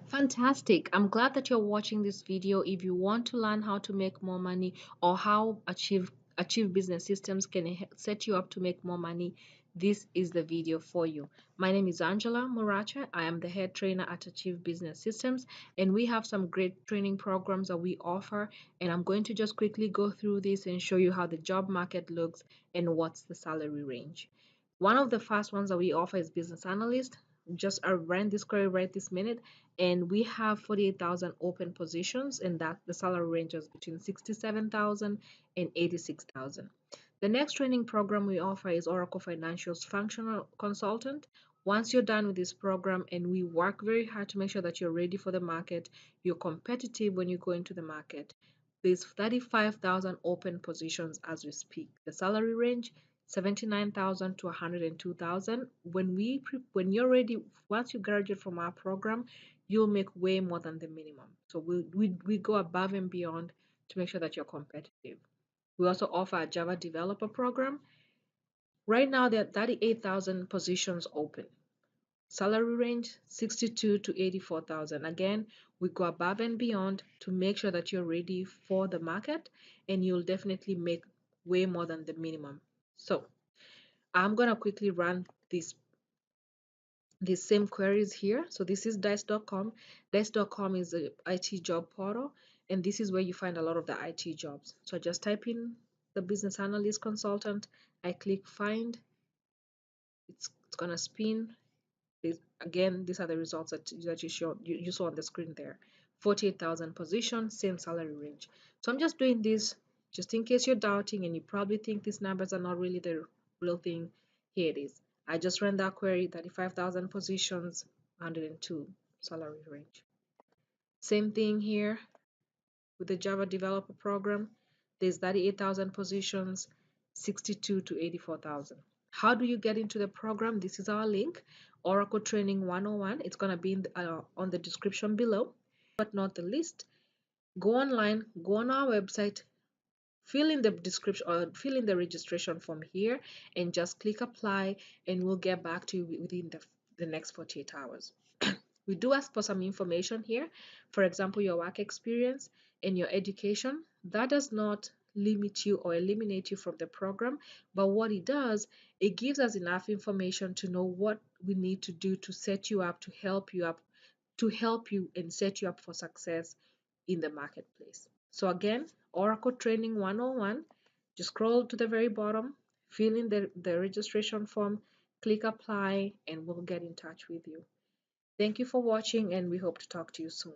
Fantastic. I'm glad that you're watching this video. If you want to learn how to make more money or how achieve business systems can set you up to make more money, this is the video for you. My name is Angela Muracha. I am the head trainer at Achieve Business Systems, and we have some great training programs that we offer. And I'm going to just quickly go through this and show you how the job market looks and what's the salary range. One of the first ones that we offer is business analyst. Just I ran this query right this minute, and we have 48,000 open positions, and that the salary ranges between 67,000 and 86,000. The next training program we offer is Oracle Financials Functional Consultant. Once you're done with this program, and we work very hard to make sure that you're ready for the market, you're competitive when you go into the market. There's 35,000 open positions as we speak. The salary range 79,000 to 102,000. When you're ready, once you graduate from our program, you'll make way more than the minimum. So we go above and beyond to make sure that you're competitive. We also offer a Java developer program. Right now, there are 38,000 positions open. Salary range 62 to 84,000. Again, we go above and beyond to make sure that you're ready for the market, and you'll definitely make way more than the minimum. So I'm going to quickly run these same queries here. So this is dice.com. Dice.com is a IT job portal, and this is where you find a lot of the IT jobs. So I just type in the business analyst consultant. I click find. It's going to spin. Again, these are the results that you saw on the screen there. 48,000 positions, same salary range. So I'm just doing this just in case you're doubting and you probably think these numbers are not really the real thing. Here it is. I just ran that query, 35,000 positions, 102 salary range. Same thing here with the Java developer program. There's 38,000 positions, 62 to 84,000. How do you get into the program? This is our link, Oracle Training 101. It's going to be on the description below. But not the least, go online, go on our website, fill in the description or fill in the registration form here, and just click apply, and we'll get back to you within the next 48 hours. We do ask for some information here, for example, your work experience and your education. That does not limit you or eliminate you from the program, but what it does, it gives us enough information to know what we need to do to set you up, to help you and set you up for success in the marketplace. So again, Oracle Training 101, just scroll to the very bottom, fill in the registration form, click apply, and we'll get in touch with you. Thank you for watching, and we hope to talk to you soon.